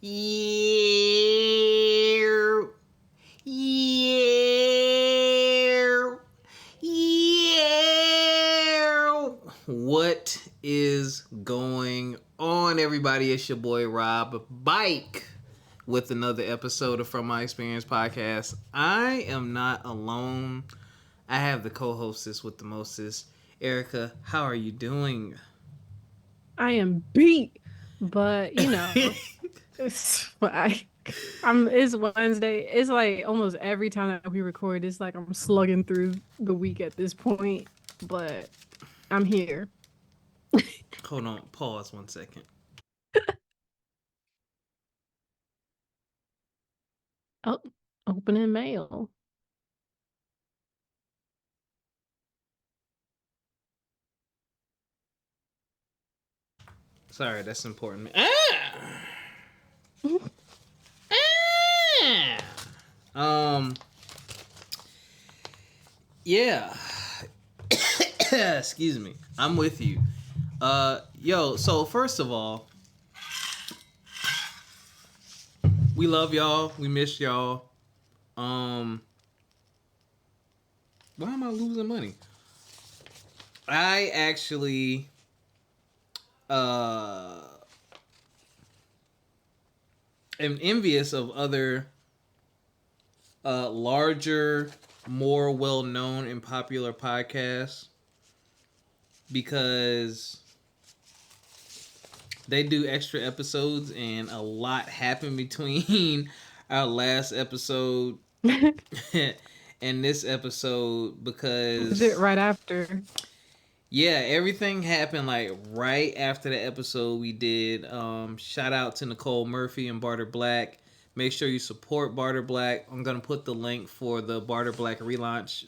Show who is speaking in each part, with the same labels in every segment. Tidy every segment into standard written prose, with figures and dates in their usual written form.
Speaker 1: Yeeerrrrr. Yeeerrrrr. Yeeerrrrr. What is going on, everybody? It's your boy Rob Bike with another episode of From My Experience podcast. I am not alone. I have the co-hostess with the mostest, Ericca. How are you doing?
Speaker 2: I am beat, but it's it's Wednesday. It's like almost every time that we record, it's like I'm slugging through the week at this point, but I'm here.
Speaker 1: Hold on, pause 1 second.
Speaker 2: Oh, opening mail.
Speaker 1: Sorry, that's important. Yeah. Excuse me. I'm with you. So first of all, we love y'all. We miss y'all. Why am I losing money? I actually am envious of other larger, more well-known and popular podcasts because they do extra episodes and a lot happened between our last episode and this episode because
Speaker 2: Right after.
Speaker 1: yeah, everything happened like right after the episode we did. Shout out to Nicole Murphy and Barter Black. Make sure you support Barter Black. I'm gonna put the link for the Barter Black relaunch,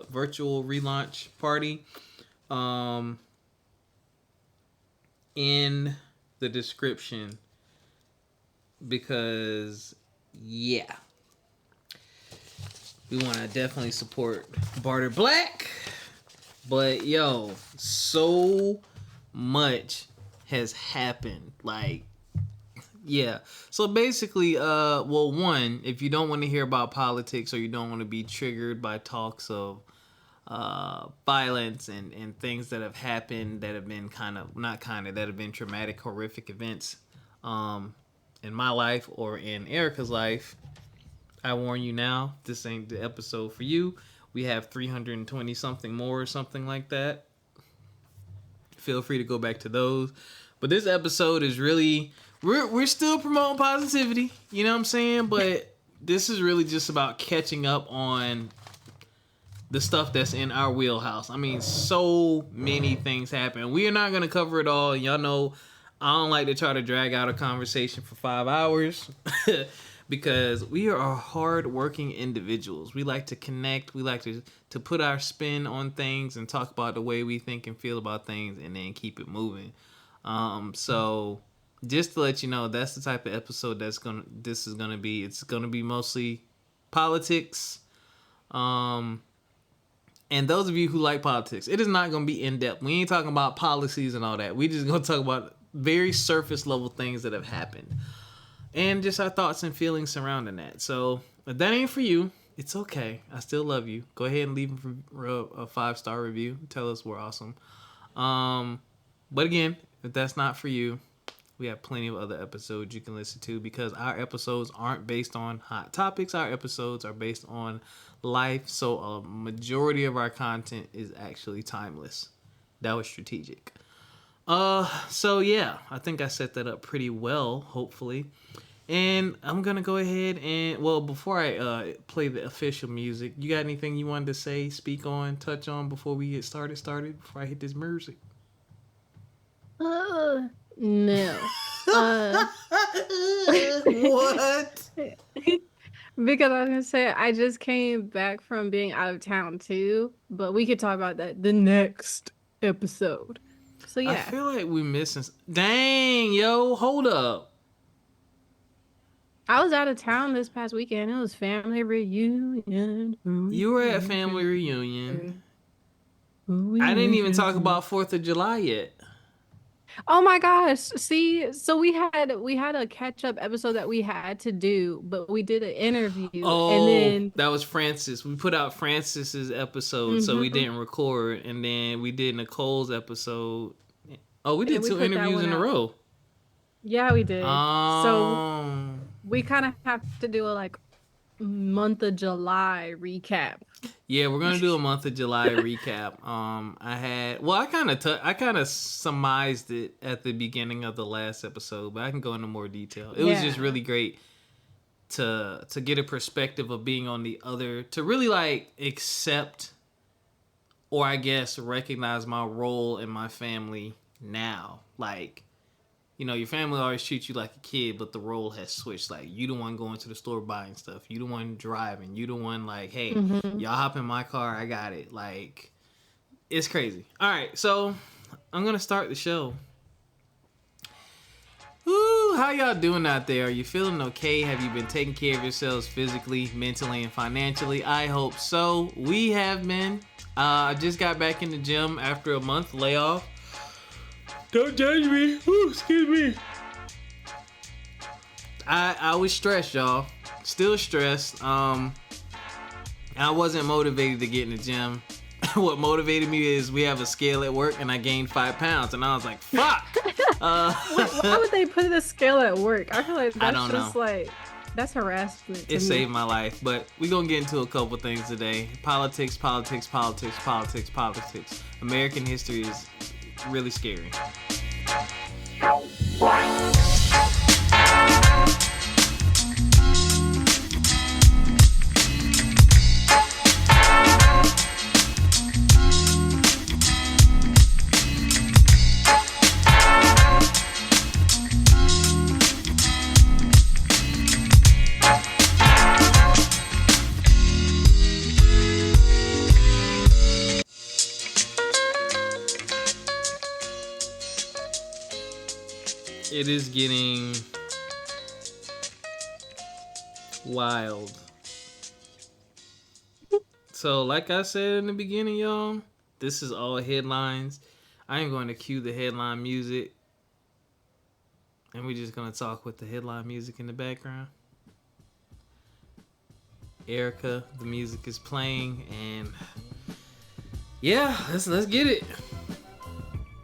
Speaker 1: virtual relaunch party, in the description because yeah, we want to definitely support Barter Black. But yo, so much has happened. Like, yeah. So basically, one, if you don't want to hear about politics or you don't want to be triggered by talks of violence and things that have happened that have been that have been traumatic, horrific events in my life or in Erica's life, I warn you now, this ain't the episode for you. We have 320 something more or something like that. Feel free to go back to those. But this episode is really, we're still promoting positivity, you know what I'm saying? But this is really just about catching up on the stuff that's in our wheelhouse. I mean, so many things happen. We are not going to cover it all. Y'all know I don't like to try to drag out a conversation for 5 hours. Because we are hard-working individuals. We like to connect. We like to put our spin on things and talk about the way we think and feel about things and then keep it moving. So just to let you know, that's the type of episode this is gonna be. It's gonna be mostly politics. And those of you who like politics, it is not gonna be in-depth. We ain't talking about policies and all that. We just gonna talk about very surface level things that have happened. And just our thoughts and feelings surrounding that. So if that ain't for you, it's okay. I still love you. Go ahead and leave a 5-star review. Tell us we're awesome. But again, if that's not for you, we have plenty of other episodes you can listen to because our episodes aren't based on hot topics. Our episodes are based on life. So a majority of our content is actually timeless. That was strategic. So yeah, I think I set that up pretty well, hopefully. And I'm gonna go ahead and before I play the official music, you got anything you wanted to say, speak on, touch on before we get started before I hit this music?
Speaker 2: No.
Speaker 1: What?
Speaker 2: Because I was gonna say I just came back from being out of town too, but we could talk about that the next episode. So
Speaker 1: I
Speaker 2: yeah.
Speaker 1: feel like we missing. Dang, yo, hold up.
Speaker 2: I was out of town this past weekend. It was family reunion.
Speaker 1: You were at family reunion. I didn't even talk about 4th of July yet.
Speaker 2: Oh my gosh. See, so we had a catch-up episode that we had to do, but we did an interview and
Speaker 1: Oh,
Speaker 2: then
Speaker 1: that was Francis. We put out Francis's episode, so we
Speaker 2: mhm,
Speaker 1: didn't record, and then we did Nicole's episode. Oh, we did
Speaker 2: and we
Speaker 1: two
Speaker 2: put that
Speaker 1: interviews
Speaker 2: one
Speaker 1: in a
Speaker 2: out.
Speaker 1: row.
Speaker 2: Yeah, we did. So
Speaker 1: Um,
Speaker 2: we kind of have to do a like month of July recap.
Speaker 1: yeah, we're gonna do a month of July recap. I kind of surmised it at the beginning of the last episode, but I can go into more detail. It was just
Speaker 2: Yeah.
Speaker 1: really great to get a perspective of being on the other, to really like accept, or I guess recognize my role in my family now. Like, you know, your family always treats you like a kid, but the role has switched. Like, you the one going to the store buying stuff. You the one driving. You the one like, hey,
Speaker 2: Hmm.
Speaker 1: y'all hop in my car. I got it. Like, it's crazy. All right, so I'm gonna start the show. Woo, how y'all doing out there? Are you feeling okay? Have you been taking care of yourselves physically, mentally, and financially? I hope so. We have been. I just got back in the gym after a month layoff. Don't judge me. Ooh, excuse me. I was stressed, y'all. Still stressed. I wasn't motivated to get in the gym. What motivated me is we have a scale at work, and I gained 5 pounds, and I was like, "Fuck!"
Speaker 2: Why would they put a scale at work? I feel like
Speaker 1: I
Speaker 2: that's
Speaker 1: don't
Speaker 2: just
Speaker 1: know.
Speaker 2: like that's harassment to
Speaker 1: It
Speaker 2: me.
Speaker 1: saved my life, but we're gonna get into a couple things today. Politics, politics, politics, politics, politics. American history is really scary. It is getting wild. So, like I said in the beginning, y'all, this is all headlines. I am going to cue the headline music, and we're just going to talk with the headline music in the background. Erica, the music is playing, and yeah, let's get it.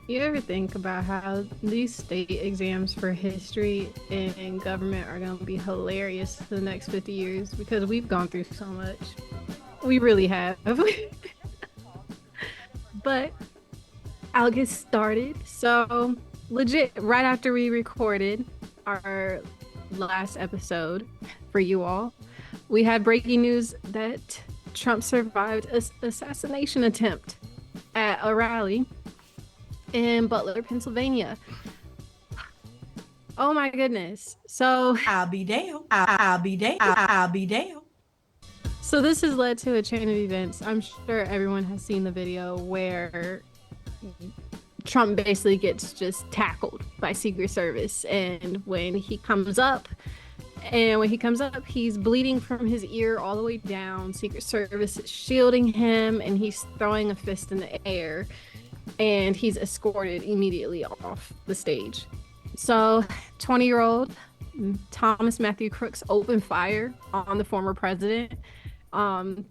Speaker 2: You ever think about how these state exams for history and government are going to be hilarious for the next 50 years because we've gone through so much. We really have. But I'll get started. So, legit, right after we recorded our last episode for you all, we had breaking news that Trump survived an assassination attempt at a rally in Butler, Pennsylvania. Oh my goodness. So
Speaker 3: I'll be down. I'll be down. I'll be down.
Speaker 2: so this has led to a chain of events. I'm sure everyone has seen the video where Trump basically gets just tackled by Secret Service, and when he comes up, he's bleeding from his ear all the way down. Secret Service is shielding him, and he's throwing a fist in the air, and he's escorted immediately off the stage. So 20-year-old Thomas Matthew Crooks opened fire on the former president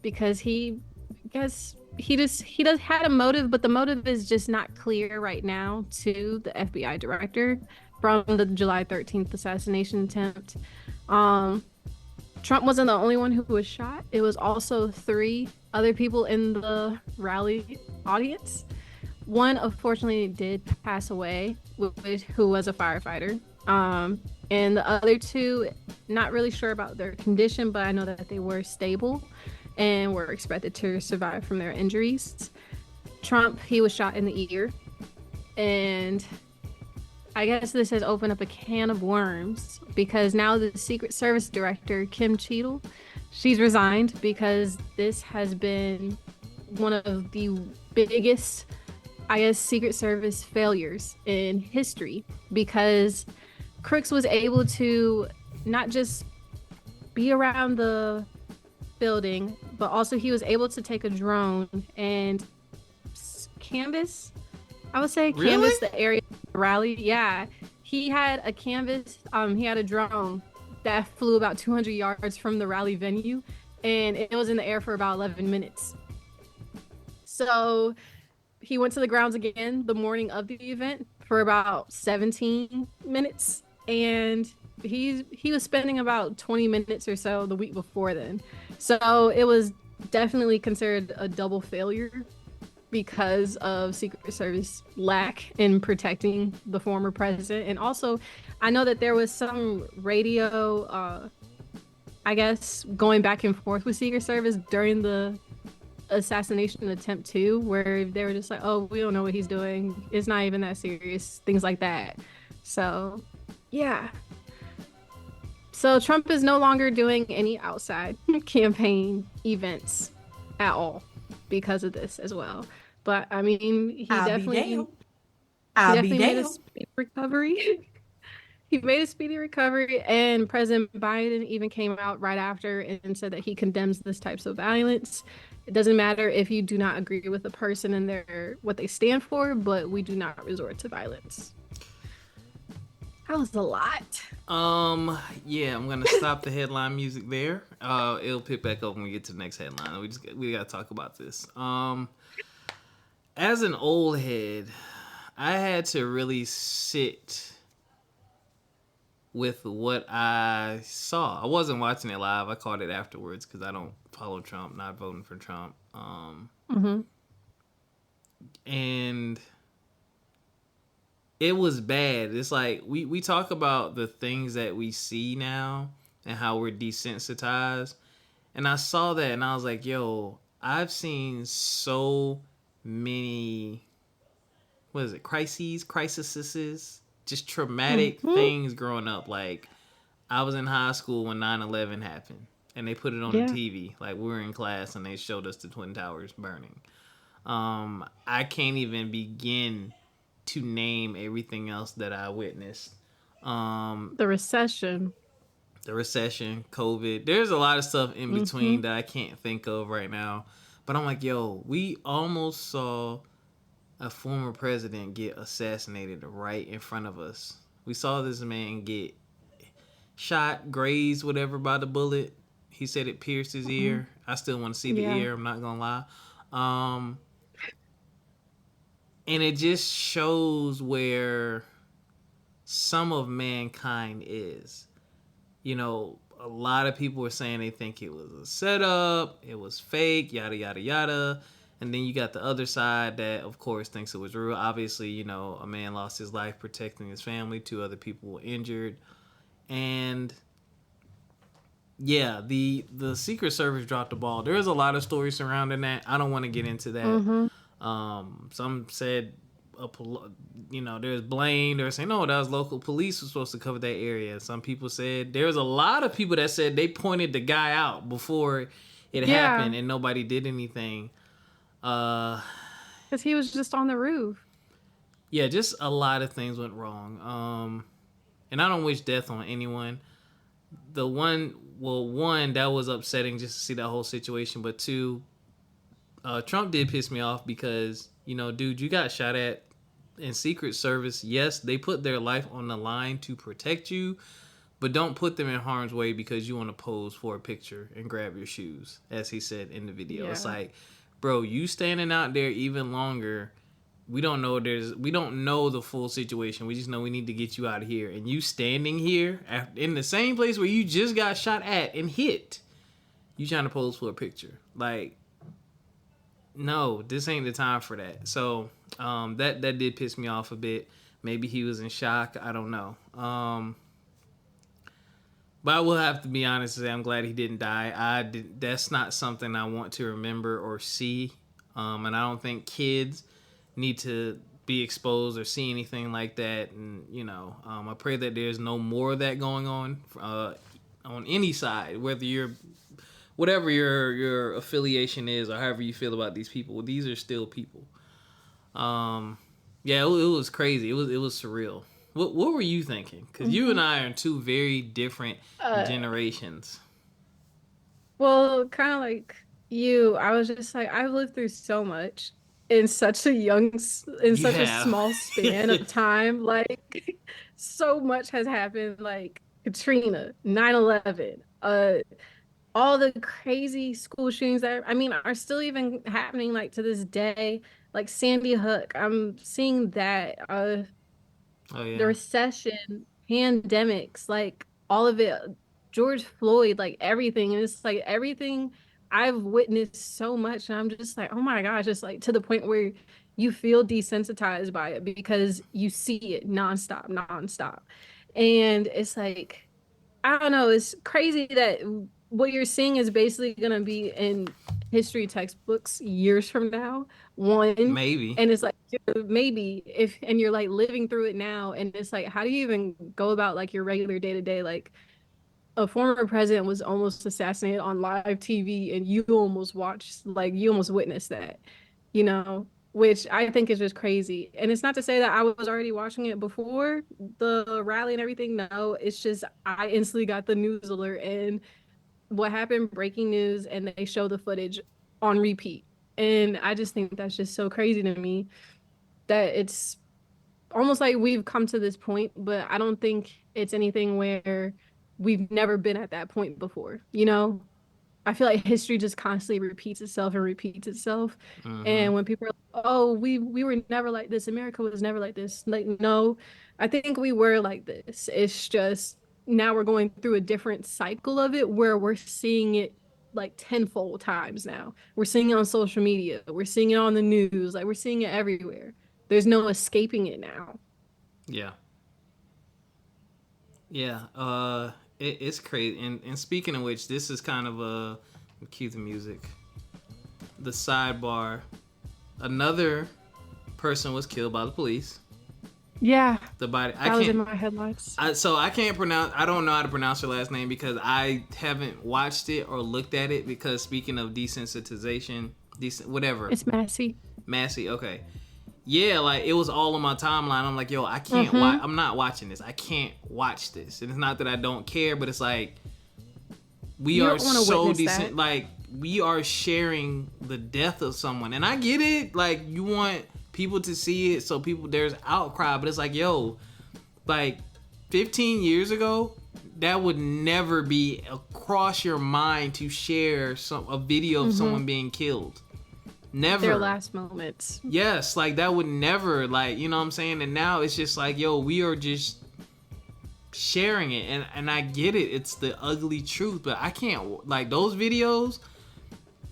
Speaker 2: because he does had a motive, but the motive is just not clear right now to the FBI director from the July 13th assassination attempt. Trump wasn't the only one who was shot. It was also 3 other people in the rally audience. One, unfortunately, did pass away, who was a firefighter. And the other 2, not really sure about their condition, but I know that they were stable and were expected to survive from their injuries. Trump, he was shot in the ear. And I guess this has opened up a can of worms because now the Secret Service director, Kim Cheadle, she's resigned because this has been one of the biggest, I guess, Secret Service failures in history, because Crooks was able to not just be around the building, but also he was able to take a drone and canvas, I would say,
Speaker 1: Really?
Speaker 2: canvas the area. rally. Yeah, he had a canvas. He had a drone that flew about 200 yards from the rally venue, and it was in the air for about 11 minutes. So he went to the grounds again the morning of the event for about 17 minutes, and he was spending about 20 minutes or so the week before then. So it was definitely considered a double failure because of Secret Service lack in protecting the former president. And also, I know that there was some radio, I guess, going back and forth with Secret Service during the assassination attempt too, where they were just like, oh, we don't know what he's doing, it's not even that serious, things like that. So yeah, so Trump is no longer doing any outside campaign events at all because of this as well. But I mean, he definitely made a speedy recovery. He made a speedy recovery, and President Biden even came out right after and said that he condemns this types of violence. It doesn't matter if you do not agree with a person and their what they stand for, but we do not resort to violence. That was a lot.
Speaker 1: Yeah, I'm gonna stop the headline music there. It'll pick back up when we get to the next headline. We gotta talk about this. As an old head, I had to really sit with what I saw. I wasn't watching it live. I caught it afterwards because I don't follow Trump, not voting for Trump. And it was bad. It's like we talk about the things that we see now and how we're desensitized. And I saw that and I was like, yo, I've seen so many, what is it, crises, just traumatic things growing up. Like, I was in high school when 9/11 happened, and they put it on the TV. Like, we were in class, and they showed us the Twin Towers burning. I can't even begin to name everything else that I witnessed.
Speaker 2: The recession,
Speaker 1: COVID. There's a lot of stuff in between that I can't think of right now. But I'm like, yo, we almost saw a former president get assassinated right in front of us. We saw this man get shot, grazed, whatever, by the bullet. He said it pierced his ear. I still want to see the ear. I'm not gonna lie. And it just shows where some of mankind is. You know, a lot of people were saying they think it was a setup, it was fake, yada yada yada. And then you got the other side that, of course, thinks it was real. Obviously, you know, a man lost his life protecting his family. 2 other people were injured. And, yeah, the Secret Service dropped the ball. There is a lot of stories surrounding that. I don't want to get into that. Some said, you know, there's blame. They're saying, no, that was local police was supposed to cover that area. Some people said, there was a lot of people that said they pointed the guy out before it happened and nobody did anything.
Speaker 2: Because he was just on the roof.
Speaker 1: Yeah, just a lot of things went wrong. And I don't wish death on anyone. One, that was upsetting just to see that whole situation. But 2, Trump did piss me off because, you know, dude, you got shot at in Secret Service. Yes, they put their life on the line to protect you, but don't put them in harm's way because you want to pose for a picture and grab your shoes, as he said in the video. It's like, bro, you standing out there even longer. We don't know the full situation. We just know we need to get you out of here. And you standing here in the same place where you just got shot at and hit. You trying to pose for a picture. Like, no, this ain't the time for that. So that did piss me off a bit. Maybe he was in shock. I don't know. But I will have to be honest and say I'm glad he didn't die. That's not something I want to remember or see. And I don't think kids need to be exposed or see anything like that. And, you know, I pray that there's no more of that going on any side, whatever your affiliation is or however you feel about these people. These are still people. Yeah, it was crazy. It was surreal. What were you thinking? Because you and I are in 2 very different generations.
Speaker 2: Well, kind of like you, I was just like, I've lived through so much. in such a in such a
Speaker 1: Yeah.
Speaker 2: small span of time. Like so much has happened, like Katrina, 9/11, all the crazy school shootings that I mean are still even happening like to this day, like Sandy Hook. I'm seeing that
Speaker 1: Oh
Speaker 2: the
Speaker 1: yeah.
Speaker 2: recession, pandemics, like all of it, George Floyd, like everything. And it's like everything I've witnessed so much. And I'm just like, oh my gosh, just like to the point where you feel desensitized by it because you see it nonstop, nonstop. And it's like, I don't know, it's crazy that what you're seeing is basically going to be in history textbooks years from now. One,
Speaker 1: Maybe.
Speaker 2: and it's like maybe if and you're like living through it now, and it's like how do you even go about like your regular day to day? Like a former president was almost assassinated on live TV, and you almost watched, like you almost witnessed that, which I think is just crazy. And it's not to say that I was already watching it before the rally and everything. No, it's just I instantly got the news alert and what happened, breaking news, and they show the footage on repeat. And I just think that's just so crazy to me that it's almost like we've come to this point, but I don't think it's anything where we've never been at that point before, I feel like history just constantly repeats itself and repeats itself.
Speaker 1: Mm-hmm.
Speaker 2: And when people are like, "Oh, we were never like this. America was never like this." Like, no, I think we were like this. It's just now we're going through a different cycle of it where we're seeing it like tenfold times now. We're seeing it on social media. We're seeing it on the news. Like we're seeing it everywhere. There's no escaping it now.
Speaker 1: Yeah. Yeah. It's crazy. And speaking of which, this is kind of cue the music. The sidebar. Another person was killed by the police.
Speaker 2: Yeah,
Speaker 1: The body.
Speaker 2: that was in my headlights.
Speaker 1: So I can't pronounce. I don't know how to pronounce her last name because I haven't watched it or looked at it. Because speaking of desensitization, whatever.
Speaker 2: It's Massey.
Speaker 1: Massey. Okay. Yeah, like it was all on my timeline. I'm like, yo, I can't watch. I'm not watching this. I can't watch this. And it's not that I don't care, but it's like we
Speaker 2: You
Speaker 1: are
Speaker 2: don't wanna
Speaker 1: so
Speaker 2: witness
Speaker 1: decent.
Speaker 2: that.
Speaker 1: Like we are sharing the death of someone, and I get it. Like you want people to see it, so there's outcry. But it's like, yo, like 15 years ago, that would never be across your mind to share a video of someone being killed. Never.
Speaker 2: Their last moments.
Speaker 1: Yes, like that would never, like, you know what I'm saying? And now it's just like, yo, we are just sharing it. And I get it. It's the ugly truth. But I can't, like, those videos,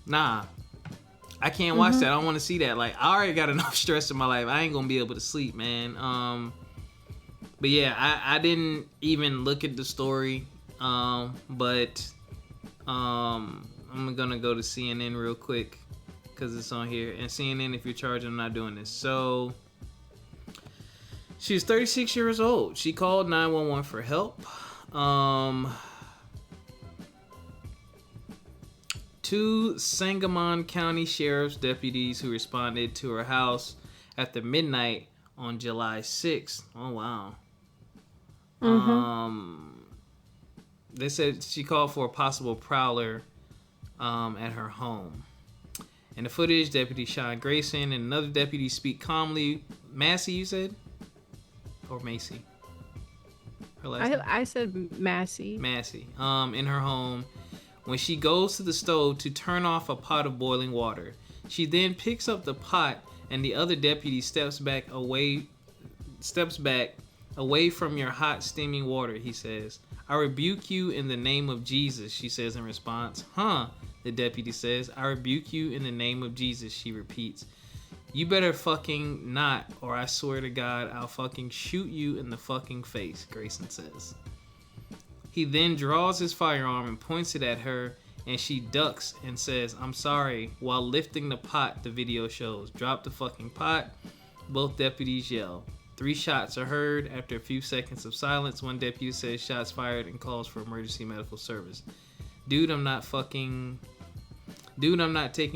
Speaker 1: nah. I can't watch that. I don't want to see that. Like, I already got enough stress in my life. I ain't going to be able to sleep, man. But yeah, I didn't even look at the story. But I'm going to go to CNN real quick. Because it's on here. And CNN, if you're charging, I'm not doing this. So, she was 36 years old. She called 911 for help. Two Sangamon County Sheriff's deputies who responded to her house after midnight on July 6th. Oh, wow. They said she called for a possible prowler at her home. In the footage, Deputy Sean Grayson and another deputy speak calmly. Massey, you said? Or Macy? Her last name?
Speaker 2: I said Massey.
Speaker 1: Massey. In her home, when she goes to the stove to turn off a pot of boiling water. She then picks up the pot and the other deputy steps back away from your hot steaming water, he says. I rebuke you in the name of Jesus, she says in response. Huh? The deputy says. I rebuke you in the name of Jesus, she repeats. You better fucking not, or I swear to God, I'll fucking shoot you in the fucking face, Grayson says. He then draws his firearm and points it at her, and she ducks and says, I'm sorry, while lifting the pot, the video shows. Drop the fucking pot. Both deputies yell. 3 shots are heard. After a few seconds of silence, one deputy says shots fired and calls for emergency medical service. Dude, I'm not taking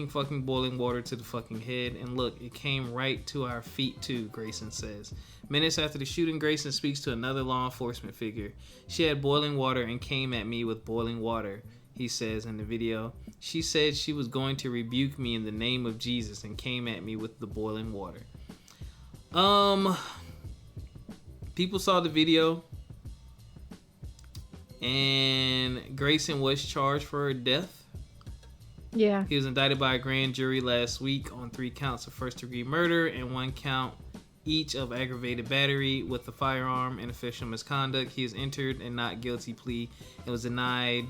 Speaker 1: fucking boiling water to the fucking head. And look, it came right to our feet too, Grayson says. Minutes after the shooting, Grayson speaks to another law enforcement figure. She had boiling water and came at me with boiling water, he says in the video. She said she was going to rebuke me in the name of Jesus and came at me with the boiling water. People saw the video, and Grayson was charged for her death.
Speaker 2: Yeah.
Speaker 1: He was indicted by a grand jury last week on 3 counts of first-degree murder and 1 count each of aggravated battery with a firearm and official misconduct. He has entered a not guilty plea and was denied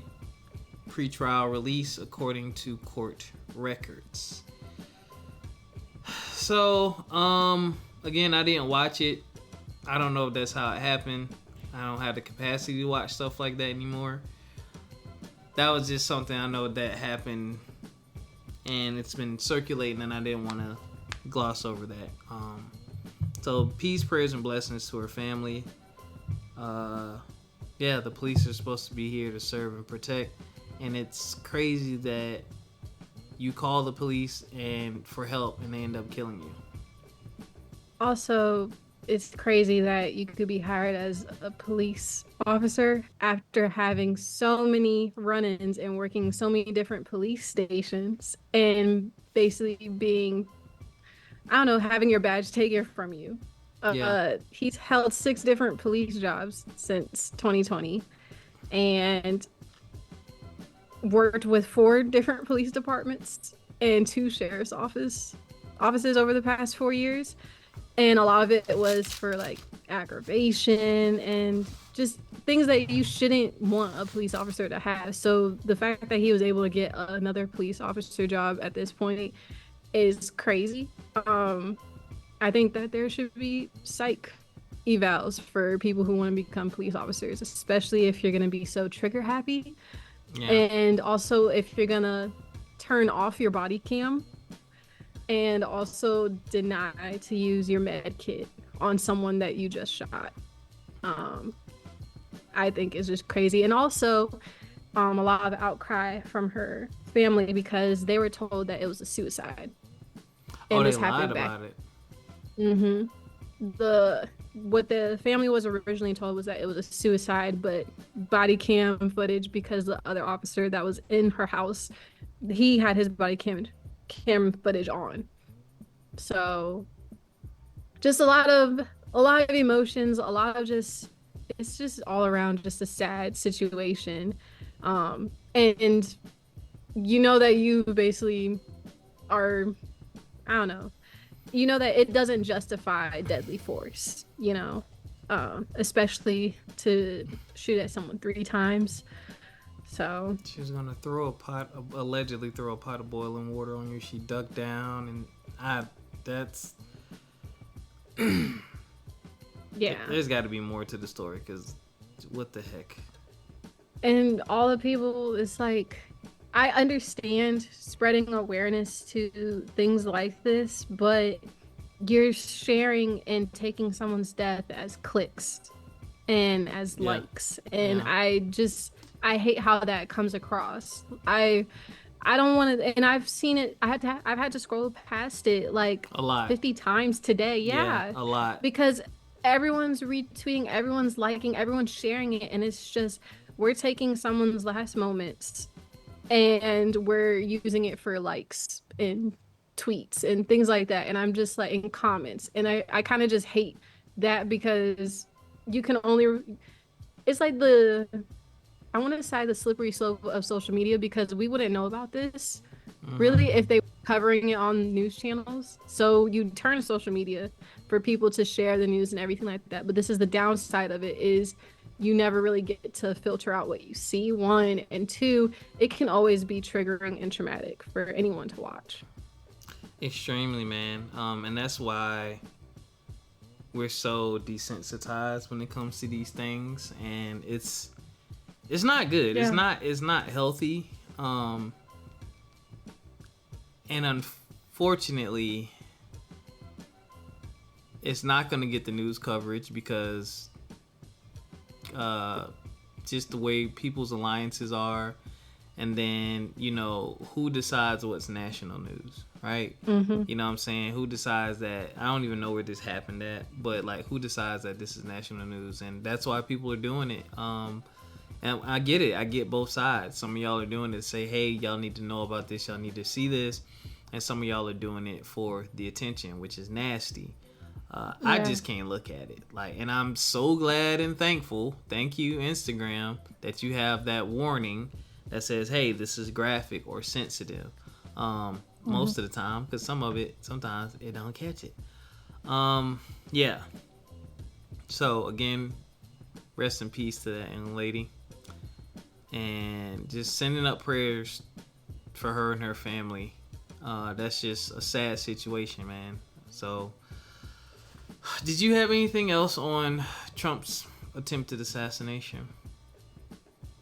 Speaker 1: pretrial release according to court records. So, again, I didn't watch it. I don't know if that's how it happened. I don't have the capacity to watch stuff like that anymore. That was just something I know that happened, and it's been circulating, and I didn't want to gloss over that. So peace, prayers, and blessings to her family. Yeah, the police are supposed to be here to serve and protect, and it's crazy that you call the police and for help, and they end up killing you.
Speaker 2: Also, it's crazy that you could be hired as a police officer after having so many run-ins and working so many different police stations and basically being, I don't know, having your badge taken from you. He's held 6 different police jobs since 2020 and worked with 4 different police departments and 2 sheriff's offices over the past 4 years. And a lot of it was for like aggravation and just things that you shouldn't want a police officer to have. So the fact that he was able to get another police officer job at this point is crazy. I think that there should be psych evals for people who want to become police officers, especially if you're going to be so trigger happy. Yeah. And also if you're going to turn off your body cam and also deny to use your med kit on someone that you just shot. I think is just crazy. And also a lot of outcry from her family because they were told that it was a suicide.
Speaker 1: And they lied about it.
Speaker 2: What the family was originally told was that it was a suicide, but body cam footage, because the other officer that was in her house, he had his body cam footage on. So just a lot of emotions, a lot of just, it's just all around just a sad situation. And you know that you basically are, I don't know, you know that it doesn't justify deadly force, you know, especially to shoot at someone 3 times. So
Speaker 1: she was gonna allegedly throw a pot of boiling water on you. She ducked down, and that's
Speaker 2: yeah.
Speaker 1: There's got to be more to the story, because what the heck?
Speaker 2: And all the people, it's like, I understand spreading awareness to things like this, but you're sharing and taking someone's death as clicks and as likes, and I hate how that comes across. I don't want to, and I've seen it. I've had to scroll past it like
Speaker 1: a lot,
Speaker 2: 50 times today. Yeah,
Speaker 1: a lot,
Speaker 2: because everyone's retweeting, everyone's liking, everyone's sharing it, and it's just, we're taking someone's last moments and we're using it for likes and tweets and things like that. And I'm just like, in comments, and I kind of just hate that, because you can only, it's like I want to say the slippery slope of social media, because we wouldn't know about this really if they were covering it on news channels. So you turn to social media for people to share the news and everything like that. But this is the downside of it, is you never really get to filter out what you see, 1, and 2, it can always be triggering and traumatic for anyone to watch.
Speaker 1: Extremely, man. And that's why we're so desensitized when it comes to these things, and it's not good. Yeah. It's not healthy. And unfortunately, it's not going to get the news coverage, because just the way people's alliances are, and then, you know, who decides what's national news, right? You know what I'm saying? Who decides that? I don't even know where this happened at, but like, who decides that this is national news? And that's why people are doing it. And I get it. I get both sides. Some of y'all are doing it to say, hey, y'all need to know about this. Y'all need to see this. And some of y'all are doing it for the attention, which is nasty. I just can't look at it. And I'm so glad and thankful. Thank you, Instagram, that you have that warning that says, hey, this is graphic or sensitive. Most of the time, because sometimes it don't catch it. Yeah. So, again, rest in peace to that young lady. And just sending up prayers for her and her family. That's just a sad situation, man. So, did you have anything else on Trump's attempted assassination?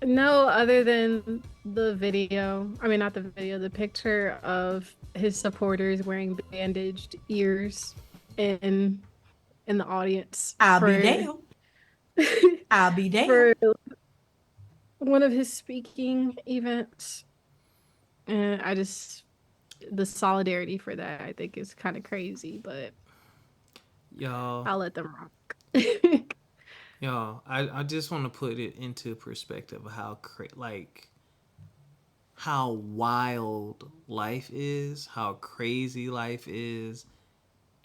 Speaker 2: No, other than the video. I mean, not the video, the picture of his supporters wearing bandaged ears in the audience.
Speaker 3: I'll be damned. I'll be damned.
Speaker 2: For one of his speaking events. And the solidarity for that, I think, is kind of crazy, but
Speaker 1: y'all,
Speaker 2: I'll let them rock.
Speaker 1: Y'all, I just want to put it into perspective of how wild life is, how crazy life is,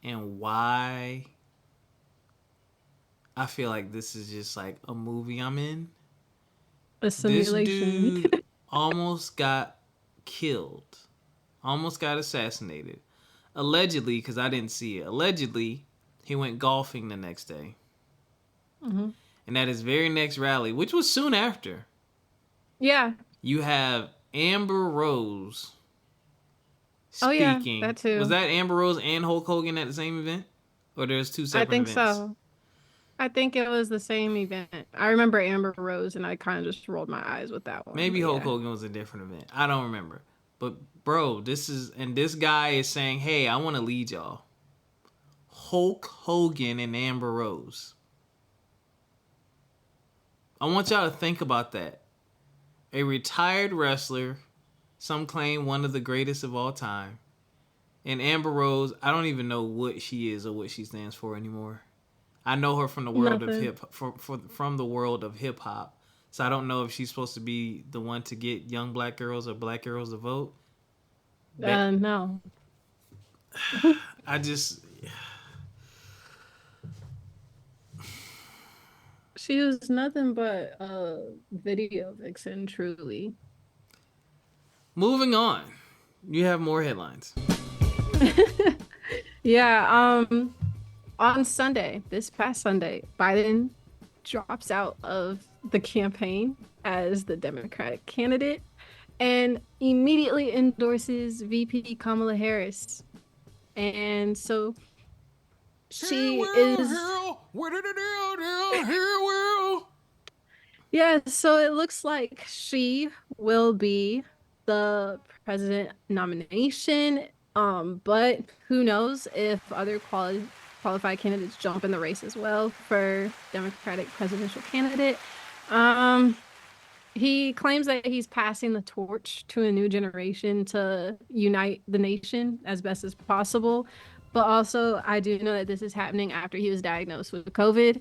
Speaker 1: and why I feel like this is just like a movie I'm in.
Speaker 2: A simulation.
Speaker 1: This dude almost got killed. Almost got assassinated. Allegedly, because I didn't see it. Allegedly, he went golfing the next day.
Speaker 2: Mm-hmm.
Speaker 1: And at his very next rally, which was soon after.
Speaker 2: Yeah.
Speaker 1: You have Amber Rose speaking.
Speaker 2: Oh, yeah, that too.
Speaker 1: Was that Amber Rose and Hulk Hogan at the same event? Or there's two separate events?
Speaker 2: I think so. I think it was the same event. I remember Amber Rose, and I kind of just rolled my eyes with that one.
Speaker 1: Maybe Hulk Hogan was a different event. I don't remember. But, bro, this guy is saying, hey, I want to lead y'all. Hulk Hogan and Amber Rose. I want y'all to think about that. A retired wrestler, some claim one of the greatest of all time. And Amber Rose, I don't even know what she is or what she stands for anymore. I know her from the world from the world of hip hop. So I don't know if she's supposed to be the one to get young black girls or black girls to vote.
Speaker 2: No.
Speaker 1: I just...
Speaker 2: She was nothing but a video vixen, truly.
Speaker 1: Moving on. You have more headlines.
Speaker 2: Yeah, on Sunday, this past Sunday, Biden drops out of the campaign as the Democratic candidate and immediately endorses VP Kamala Harris. And so yeah, so it looks like she will be the president nomination. But who knows if other qualified candidates jump in the race as well for Democratic presidential candidate. He claims that he's passing the torch to a new generation to unite the nation as best as possible. But also, I do know that this is happening after he was diagnosed with COVID,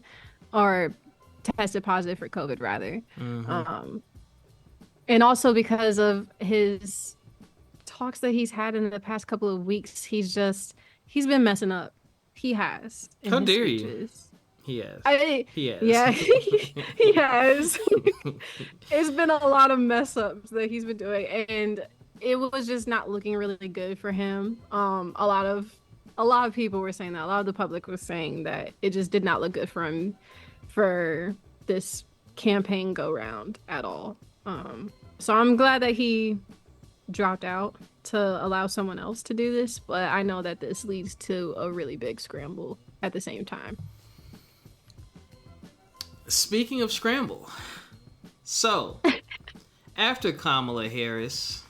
Speaker 2: or tested positive for COVID, rather. Mm-hmm. And also because of his talks that he's had in the past couple of weeks, he's been messing up. He has.
Speaker 1: How dare you? He has. He has.
Speaker 2: Yeah, he has. It's been a lot of mess ups that he's been doing, and it was just not looking really good for him. A lot of people were saying that. A lot of the public was saying that it just did not look good for him for this campaign go round at all. So I'm glad that he dropped out to allow someone else to do this, but I know that this leads to a really big scramble at the same time.
Speaker 1: Speaking of scramble, so after Kamala Harris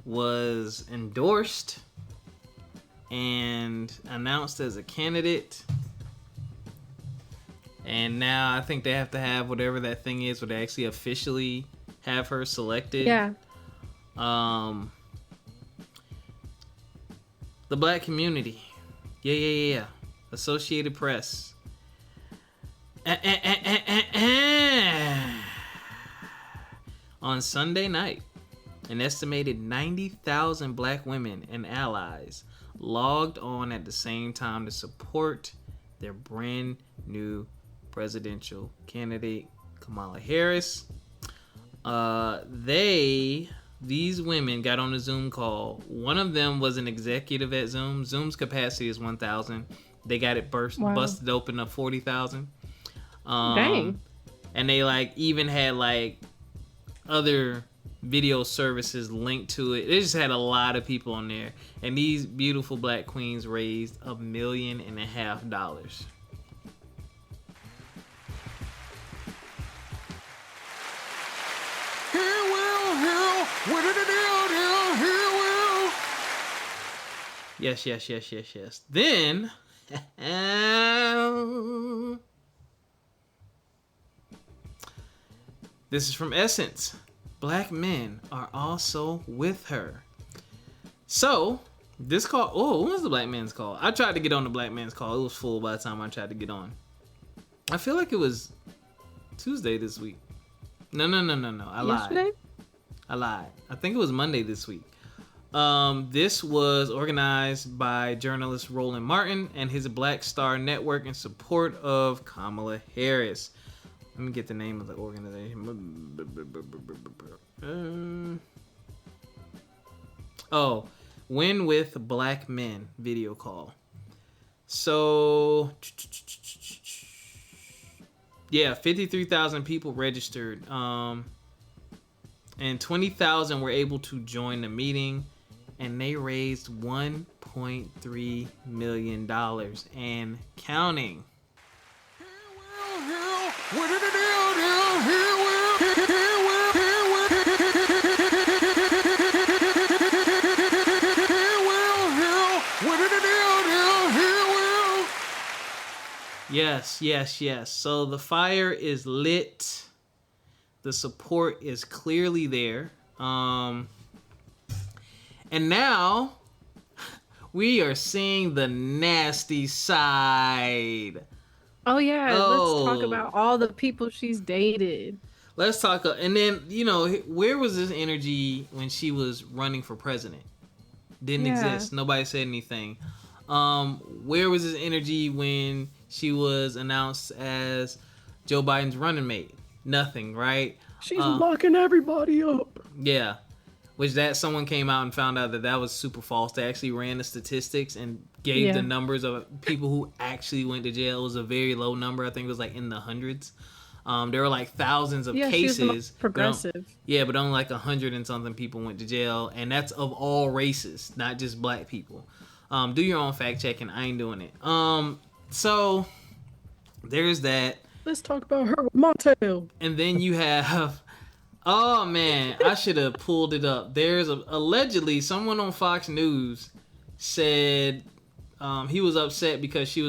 Speaker 1: was endorsed and announced as a candidate, and now I think they have to have whatever that thing is where they actually officially have her selected.
Speaker 2: Yeah.
Speaker 1: The black community. Yeah. Associated Press. On Sunday night, an estimated 90,000 black women and allies logged on at the same time to support their brand new presidential candidate, Kamala Harris. These women got on a Zoom call. One of them was an executive at Zoom. Zoom's capacity is 1,000. They got it busted open to 40,000.
Speaker 2: Dang.
Speaker 1: And they even had other video services linked to it. They just had a lot of people on there. And these beautiful black queens raised $1.5 million. Yes. Then, this is from Essence. Black men are also with her. So, this call... Oh, what was the black man's call? I tried to get on the black man's call. It was full by the time I tried to get on. I feel like it was Tuesday this week. No. I lied.
Speaker 2: Yesterday?
Speaker 1: I lied. I think it was Monday this week. This was organized by journalist Roland Martin and his Black Star Network in support of Kamala Harris. Let me get the name of the organization. Win with Black Men video call. So, yeah, 53,000 people registered. And 20,000 were able to join the meeting. And they raised $1.3 million and counting. Yes. So the fire is lit. The support is clearly there. And now we are seeing the nasty side.
Speaker 2: Oh, yeah. Let's talk about all the people she's dated.
Speaker 1: Let's talk. And then, where was this energy when she was running for president? Didn't exist. Nobody said anything. Where was this energy when she was announced as Joe Biden's running mate? Nothing, right?
Speaker 2: She's locking everybody up.
Speaker 1: Yeah. Which someone came out and found out that was super false. They actually ran the statistics and gave the numbers of people who actually went to jail. It was a very low number. I think it was in the hundreds. There were thousands of cases. She was
Speaker 2: progressive.
Speaker 1: But only 100 and something people went to jail. And that's of all races, not just black people. Do your own fact checking. I ain't doing it. So there's that.
Speaker 2: Let's talk about her with Montel.
Speaker 1: And then you have... Oh, man, I should have pulled it up. There's allegedly someone on Fox News said he was upset because she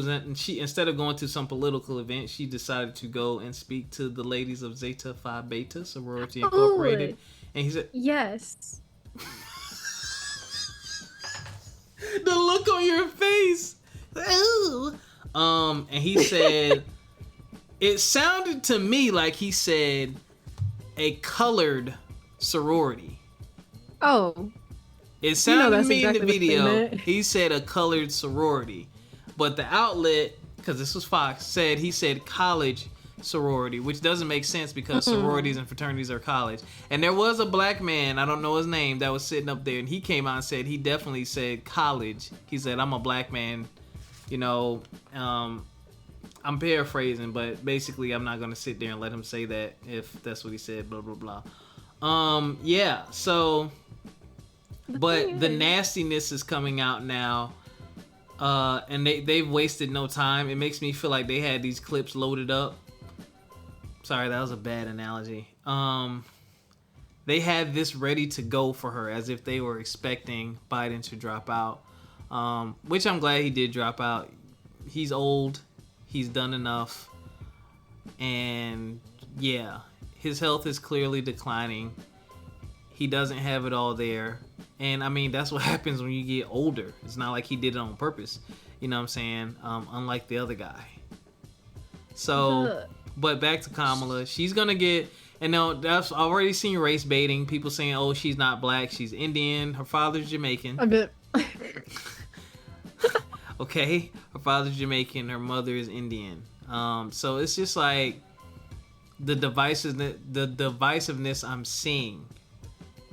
Speaker 1: instead of going to some political event, she decided to go and speak to the ladies of Zeta Phi Beta Sorority Incorporated. And he said,
Speaker 2: yes.
Speaker 1: The look on your face. Ooh. And he said, it sounded to me like he said a colored sorority.
Speaker 2: Oh.
Speaker 1: It sounded to me in the video, he said a colored sorority. But the outlet, because this was Fox, he said college sorority, which doesn't make sense because sororities and fraternities are college. And there was a black man, I don't know his name, that was sitting up there, and he came out and said he definitely said college. He said, I'm a black man, I'm paraphrasing, but basically I'm not going to sit there and let him say that if that's what he said, blah, blah, blah. Yeah, so, but the nastiness is coming out now, and they've wasted no time. It makes me feel like they had these clips loaded up. Sorry, that was a bad analogy. They had this ready to go for her as if they were expecting Biden to drop out, which I'm glad he did drop out. He's old. He's done enough. And yeah, his health is clearly declining. He doesn't have it all there. And I mean, that's what happens when you get older. It's not like he did it on purpose. You know what I'm saying? Unlike the other guy. So, but back to Kamala. She's going to get, And now that's I've already seen race baiting. People saying, "Oh, she's not black. She's Indian. Her father's Jamaican."
Speaker 2: A bit.
Speaker 1: Okay, her father's Jamaican. Her mother is Indian. So it's just like the divisiveness I'm seeing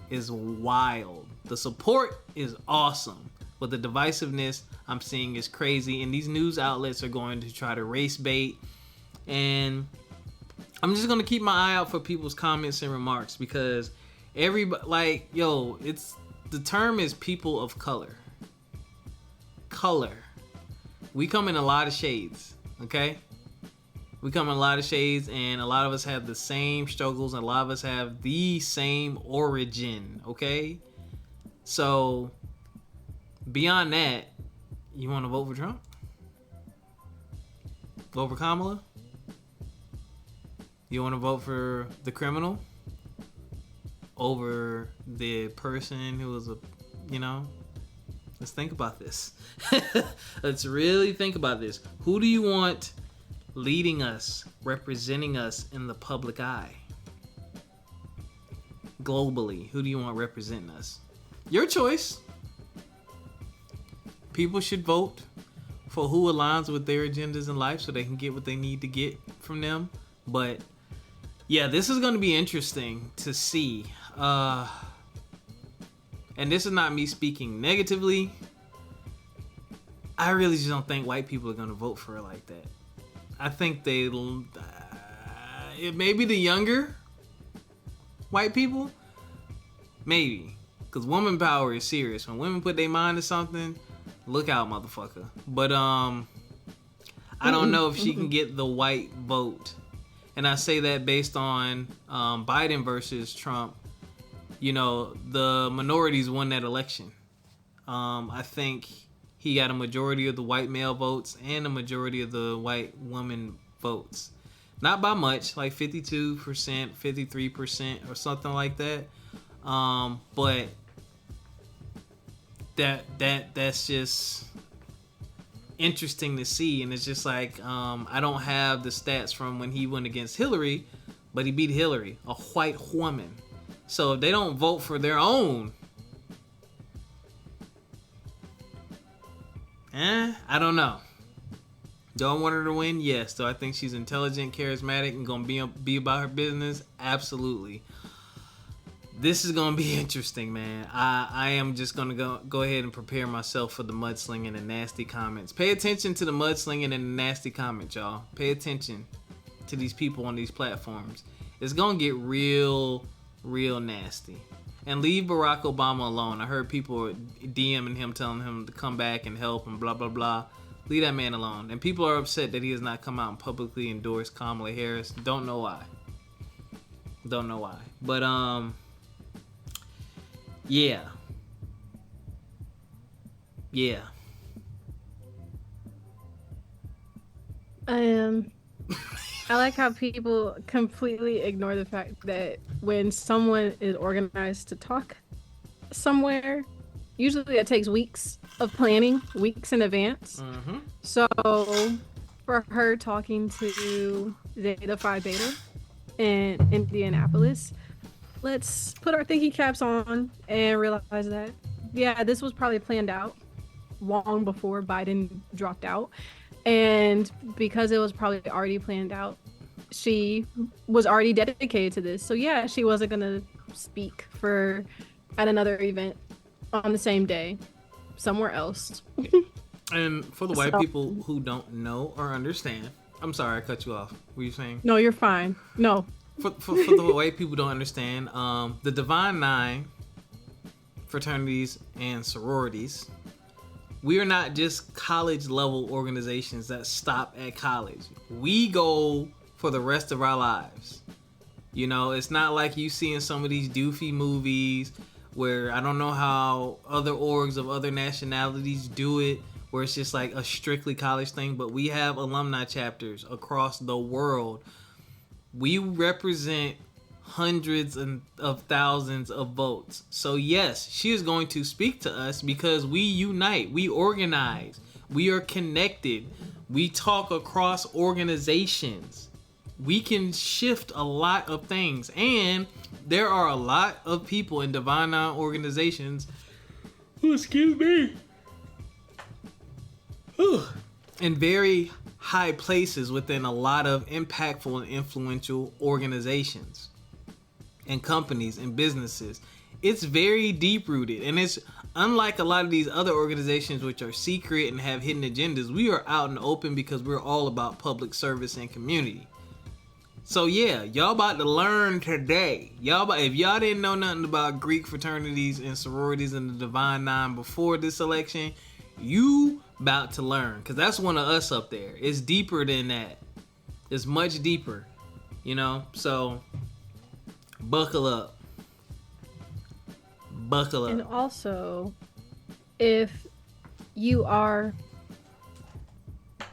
Speaker 1: is wild. The support is awesome, but the divisiveness I'm seeing is crazy. And these news outlets are going to try to race bait. And I'm just gonna keep my eye out for people's comments and remarks because everybody, it's the term is people of color. Color. We come in a lot of shades, okay? We come in a lot of shades, and a lot of us have the same struggles, and a lot of us have the same origin, okay? So, beyond that, you want to vote for Trump? Vote for Kamala? You want to vote for the criminal over the person who was let's think about this. Let's really think about this. Who do you want leading us, representing us in the public eye? Globally, who do you want representing us? Your choice. People should vote for who aligns with their agendas in life so they can get what they need to get from them. But yeah, this is going to be interesting to see. And this is not me speaking negatively. I really just don't think white people are going to vote for her like that. I think it may be the younger white people. Maybe. Because woman power is serious. When women put their mind to something, look out, motherfucker. But I don't know if she can get the white vote. And I say that based on Biden versus Trump. The minorities won that election. I think he got a majority of the white male votes and a majority of the white woman votes. Not by much, like 52%, 53% or something like that. But that's just interesting to see. And it's just like, I don't have the stats from when he went against Hillary, but he beat Hillary, a white woman. So if they don't vote for their own, I don't know. Do I want her to win? Yes. Do I think she's intelligent, charismatic, and gonna be about her business? Absolutely. This is gonna be interesting, man. I am just gonna go ahead and prepare myself for the mudslinging and the nasty comments. Pay attention to the mudslinging and the nasty comments, y'all. Pay attention to these people on these platforms. It's gonna get real nasty. And leave Barack Obama alone. I heard people DMing him, telling him to come back and help and blah, blah, blah. Leave that man alone. And people are upset that he has not come out and publicly endorsed Kamala Harris. Don't know why. But, yeah.
Speaker 2: I like how people completely ignore the fact that when someone is organized to talk somewhere, usually it takes weeks of planning, weeks in advance.
Speaker 1: Mm-hmm.
Speaker 2: So for her talking to Zeta Phi Beta in Indianapolis, let's put our thinking caps on and realize that, yeah, this was probably planned out long before Biden dropped out. And because it was probably already planned out, she was already dedicated to this. So yeah, she wasn't going to speak at another event on the same day somewhere else.
Speaker 1: And for the white people who don't know or understand, I'm sorry, I cut you off. What were you saying?
Speaker 2: No, you're fine. No.
Speaker 1: For the white people who don't understand, the Divine Nine fraternities and sororities, we are not just college level organizations that stop at college. We go for the rest of our lives. It's not like you see in some of these doofy movies where I don't know how other orgs of other nationalities do it, where it's just like a strictly college thing, but we have alumni chapters across the world. We represent hundreds of thousands of votes. So yes, she is going to speak to us because we unite, we organize, we are connected, we talk across organizations. we can shift a lot of things. And there are a lot of people in Divine Nine organizations who, excuse me, in very high places within a lot of impactful and influential organizations and companies and businesses. It's very deep rooted, and it's unlike a lot of these other organizations which are secret and have hidden agendas. We are out in the open because we're all about public service and community. So yeah, y'all about to learn today. If y'all didn't know nothing about Greek fraternities and sororities and the Divine Nine before this election, you about to learn, because that's one of us up there. It's deeper than that. It's much deeper, you know. So buckle up.
Speaker 2: And also, if you are,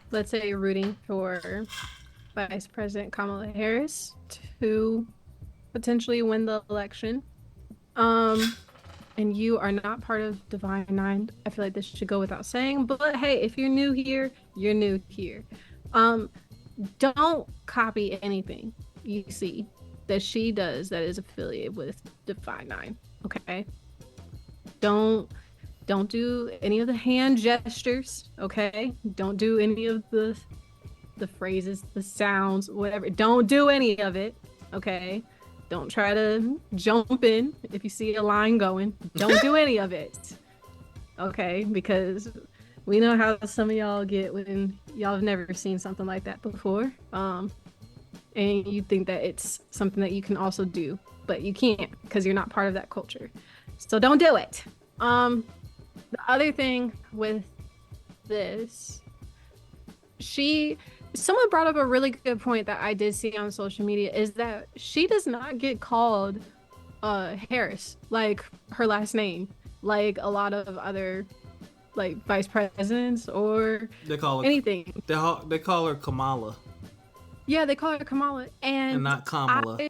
Speaker 2: let's say, rooting for Vice President Kamala Harris to potentially win the election, and you are not part of Divine Nine, I feel like this should go without saying. But hey, if you're new here, you're new here. Don't copy anything you see that she does that is affiliated with Divine Nine. Okay? Don't do any of the hand gestures. Okay? Don't do any of the phrases, the sounds, whatever. Don't do any of it. Okay? Don't try to jump in if you see a line going. Don't do any of it. Okay? Because we know how some of y'all get when y'all have never seen something like that before. And you think that it's something that you can also do, but you can't because you're not part of that culture. So don't do it. The other thing with this, someone brought up a really good point that I did see on social media, is that she does not get called Harris, like her last name, like a lot of other like vice presidents or anything.
Speaker 1: They call her Kamala.
Speaker 2: Yeah, they call her Kamala and
Speaker 1: not Kamala.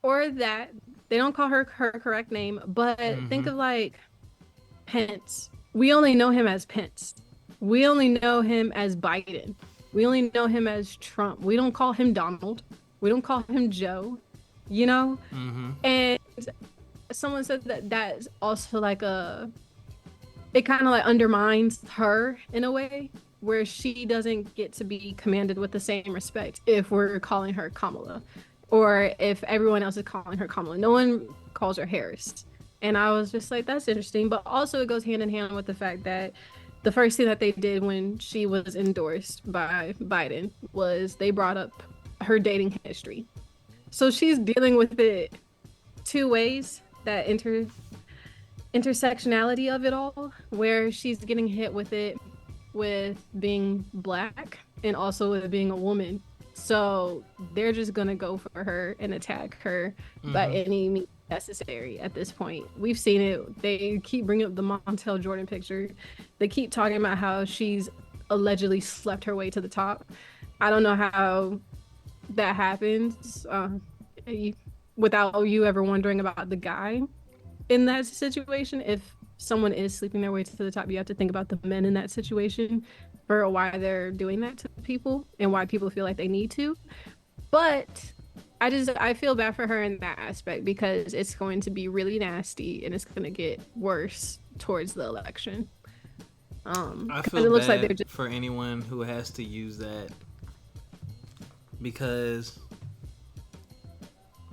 Speaker 2: Or that they don't call her correct name, but think of like Pence. We only know him as Pence. We only know him as Biden. We only know him as Trump. We don't call him Donald. We don't call him Joe, you know? And someone said that that's also like it kind of like undermines her in a way where she doesn't get to be commanded with the same respect if we're calling her Kamala or if everyone else is calling her Kamala. No one calls her Harris. And I was just like, that's interesting. But also it goes hand in hand with the fact that the first thing that they did when she was endorsed by Biden was they brought up her dating history. So she's dealing with it two ways, that intersectionality of it all, where she's getting hit with it with being Black and also with being a woman. So they're just going to go for her and attack her by any means necessary at this point. We've seen it. They keep bringing up the Montel Jordan picture. They keep talking about how she's allegedly slept her way to the top. I don't know how that happens without you ever wondering about the guy in that situation. If someone is sleeping their way to the top, you have to think about the men in that situation for why they're doing that to people and why people feel like they need to. But I feel bad for her in that aspect because it's going to be really nasty and it's going to get worse towards the election.
Speaker 1: I feel bad like they're for anyone who has to use that, because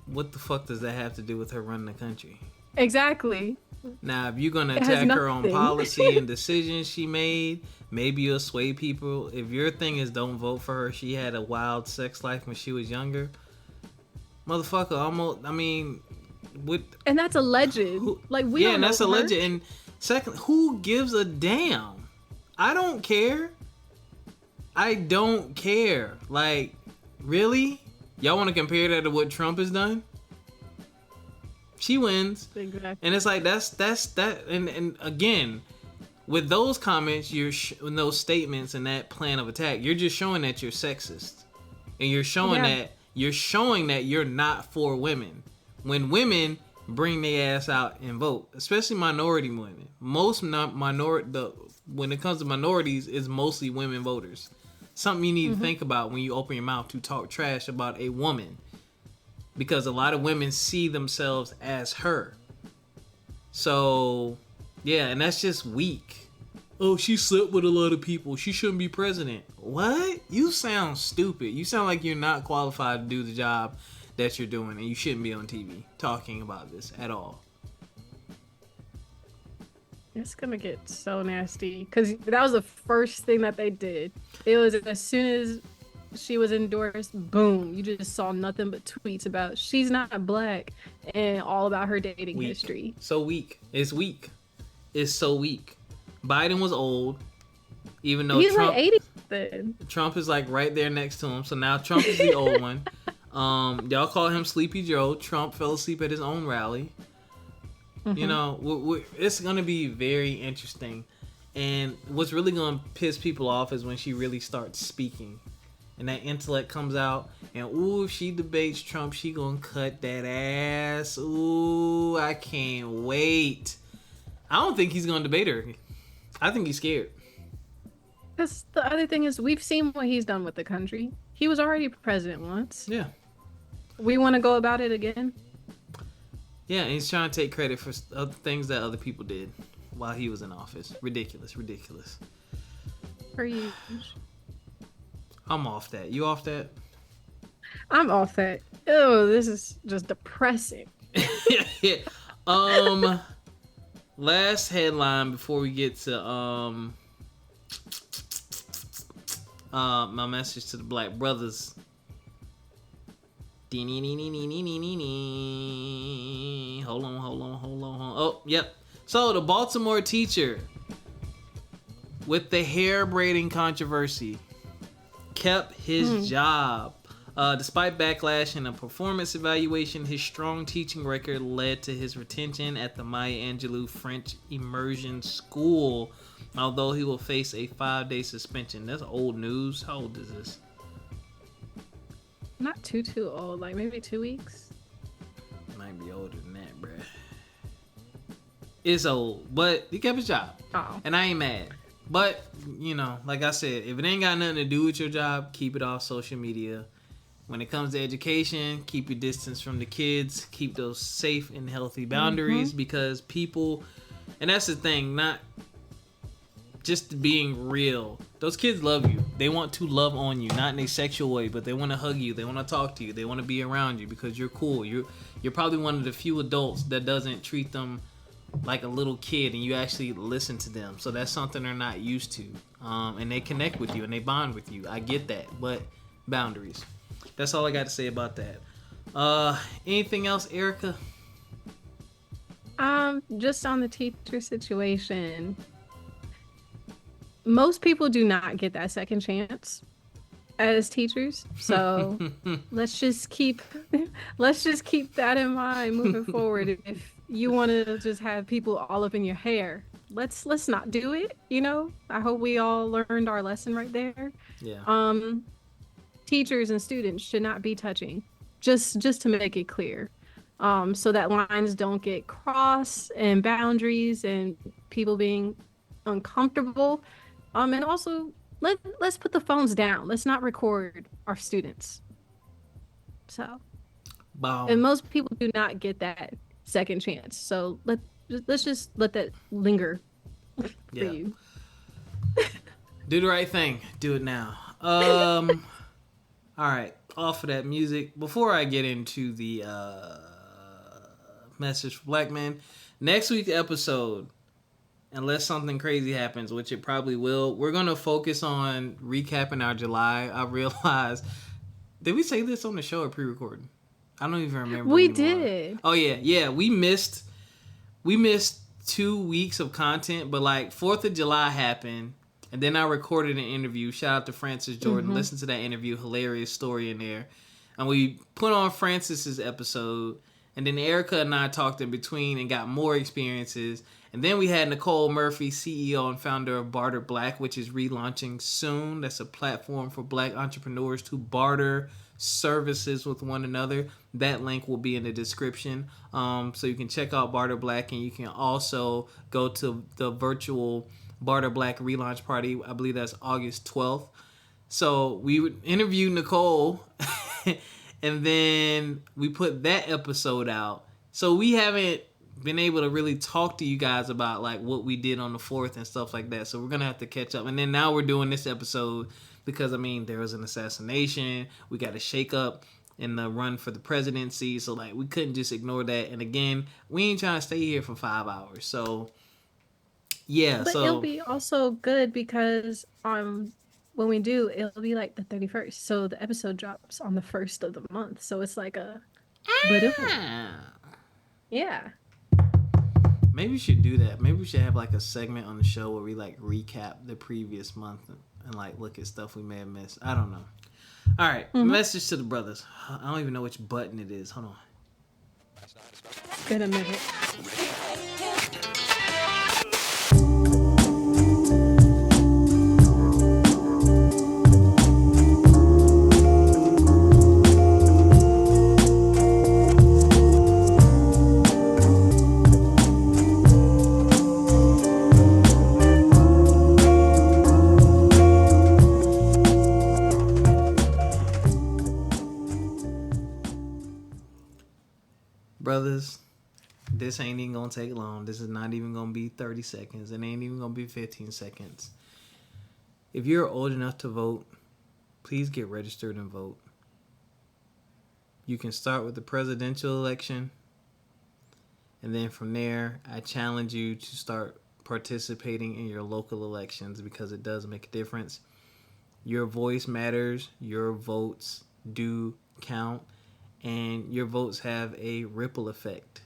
Speaker 1: what the fuck does that have to do with her running the country?
Speaker 2: Exactly.
Speaker 1: Now, if you're going to attack her on policy and decisions she made, maybe you'll sway people. If your thing is don't vote for her, she had a wild sex life when she was younger. Motherfucker, almost, I mean,
Speaker 2: and that's alleged. Like, we don't know.
Speaker 1: Yeah, that's alleged. And second, who gives a damn? I don't care. I don't care. Like, really? Y'all want to compare that to what Trump has done? She wins. Exactly. And it's like, that's that. And again, with those comments, with those statements and that plan of attack, you're just showing that you're sexist. And you're showing that you're not for women. When women bring their ass out and vote, especially minority women, when it comes to minorities, it's mostly women voters. something you need to think about when you open your mouth to talk trash about a woman. Because a lot of women see themselves as her. So, yeah, and that's just weak. Oh, she slept with a lot of people. She shouldn't be president. What? You sound stupid. You sound like you're not qualified to do the job that you're doing, and you shouldn't be on TV talking about this at all.
Speaker 2: It's gonna get so nasty because that was the first thing that they did. It was as soon as she was endorsed, boom, you just saw nothing but tweets about she's not black and all about her dating history.
Speaker 1: So weak. It's weak. It's so weak. Biden was old, even though
Speaker 2: he's
Speaker 1: Trump,
Speaker 2: like 80 then.
Speaker 1: Trump is like right there next to him. So now Trump is the old one. Y'all call him Sleepy Joe. Trump fell asleep at his own rally. You know, it's going to be very interesting. And what's really going to piss people off is when she really starts speaking. And that intellect comes out. And, ooh, if she debates Trump, she going to cut that ass. Ooh, I can't wait. I don't think he's going to debate her. I think he's scared.
Speaker 2: Because the other thing is, we've seen what he's done with the country. He was already president once.
Speaker 1: Yeah.
Speaker 2: We want to go about it again?
Speaker 1: Yeah, and he's trying to take credit for other things that other people did while he was in office. Ridiculous.
Speaker 2: For you.
Speaker 1: I'm off that. You off that?
Speaker 2: I'm off that. Oh, this is just depressing.
Speaker 1: Yeah. Last headline before we get to my message to the black brothers. Hold on. Oh, yep. So the Baltimore teacher with the hair braiding controversy kept his job. Despite backlash and a performance evaluation, his strong teaching record led to his retention at the Maya Angelou French Immersion School, although he will face a 5-day suspension. That's old news. How old is this?
Speaker 2: Not too old, like maybe 2 weeks.
Speaker 1: Might be older than that, bruh. It's old, but he kept his job.
Speaker 2: Oh.
Speaker 1: And I ain't mad. But, you know, like I said, if it ain't got nothing to do with your job, keep it off social media. When it comes to education, keep your distance from the kids. Keep those safe and healthy boundaries because people, and that's the thing, not just being real. Those kids love you. They want to love on you, not in a sexual way, but they want to hug you. They want to talk to you. They want to be around you because you're cool. You're probably one of the few adults that doesn't treat them like a little kid and you actually listen to them. So that's something they're not used to. And they connect with you and they bond with you. I get that, but boundaries. That's all I got to say about that. Anything else, Ericca?
Speaker 2: Just on the teacher situation. Most people do not get that second chance as teachers. So let's just keep that in mind moving forward. If you want to just have people all up in your hair, let's not do it. You know, I hope we all learned our lesson right there.
Speaker 1: Yeah.
Speaker 2: Teachers and students should not be touching, just to make it clear, so that lines don't get crossed and boundaries and people being uncomfortable. And also let's put the phones down. Let's not record our students. So, and most people do not get that second chance. So let's just let that linger for you.
Speaker 1: Do the right thing. Do it now. All right, off of that music. Before I get into the message for black men, next week's episode, unless something crazy happens, which it probably will, we're going to focus on recapping our July. I realized, did we say this on the show or pre-recording? I don't even remember
Speaker 2: We
Speaker 1: anymore.
Speaker 2: did.
Speaker 1: Oh, yeah. We missed 2 weeks of content, but like 4th of July happened. And then I recorded an interview. Shout out to Francis Jordan. Listen to that interview. Hilarious story in there. And we put on Francis's episode. And then Ericca and I talked in between and got more experiences. And then we had Nicole Murphy, CEO and founder of Barter Black, which is relaunching soon. That's a platform for black entrepreneurs to barter services with one another. That link will be in the description. So you can check out Barter Black. And you can also go to the virtual Barter Black relaunch party. I believe that's August 12th. So we would interview Nicole, and then we put that episode out. So we haven't been able to really talk to you guys about like what we did on the 4th and stuff like that. So we're gonna have to catch up. And then now we're doing this episode because I mean there was an assassination. We got to shake up in the run for the presidency. So like we couldn't just ignore that. And again, we ain't trying to stay here for 5 hours. So yeah.
Speaker 2: But
Speaker 1: so
Speaker 2: it'll be also good because when we do, it'll be like the 31st. So the episode drops on the 1st of the month. So it's like a yeah.
Speaker 1: Maybe we should do that. Maybe we should have like a segment on the show where we like recap the previous month and like look at stuff we may have missed. I don't know. All right, message to the brothers. I don't even know which button it is. Hold on.
Speaker 2: Good a minute.
Speaker 1: Brothers, this ain't even gonna take long. This is not even gonna be 30 seconds. It ain't even gonna be 15 seconds. If you're old enough to vote, please get registered and vote. You can start with the presidential election, and then from there, I challenge you to start participating in your local elections because it does make a difference. Your voice matters. Your votes do count. And your votes have a ripple effect.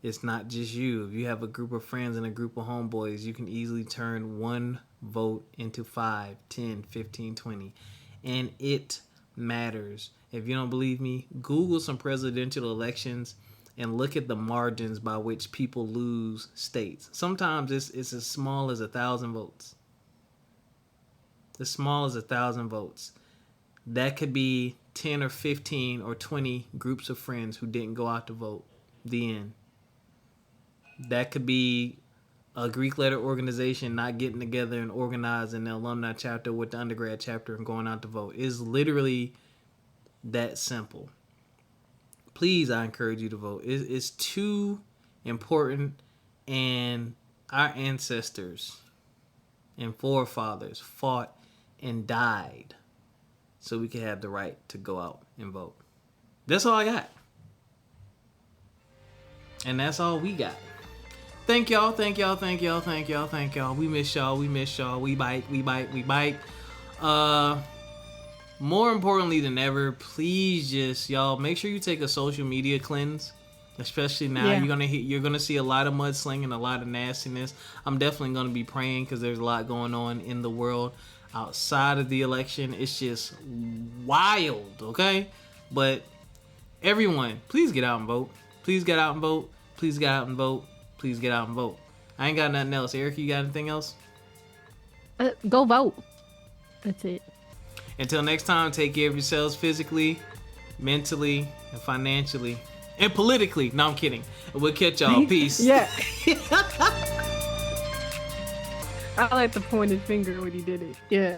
Speaker 1: It's not just you. If you have a group of friends and a group of homeboys, you can easily turn one vote into 5, 10, 15, 20. And it matters. If you don't believe me, Google some presidential elections and look at the margins by which people lose states. Sometimes it's as small as 1,000 votes. As small as 1,000 votes. That could be 10 or 15 or 20 groups of friends who didn't go out to vote. The end. That could be a Greek letter organization not getting together and organizing the alumni chapter with the undergrad chapter and going out to vote. It's literally that simple. Please, I encourage you to vote. It's too important, and our ancestors and forefathers fought and died so we can have the right to go out and vote. That's all I got. And that's all we got. Thank y'all, thank y'all, thank y'all, thank y'all, thank y'all. We miss y'all, we miss y'all. We bite, we bite, we bite. More importantly than ever, please just, y'all, make sure you take a social media cleanse. Especially now, you're gonna see a lot of mudslinging, a lot of nastiness. I'm definitely gonna be praying because there's a lot going on in the world outside of the election. It's just wild, okay? But everyone, please get out and vote. Please get out and vote. Please get out and vote. Please get out and vote. I ain't got nothing else. Eric, you got anything else?
Speaker 2: Go vote. That's it.
Speaker 1: Until next time, take care of yourselves physically, mentally, and financially. And politically. No, I'm kidding. We'll catch y'all. Peace.
Speaker 2: Yeah. I like the pointed finger when he did it. Yeah.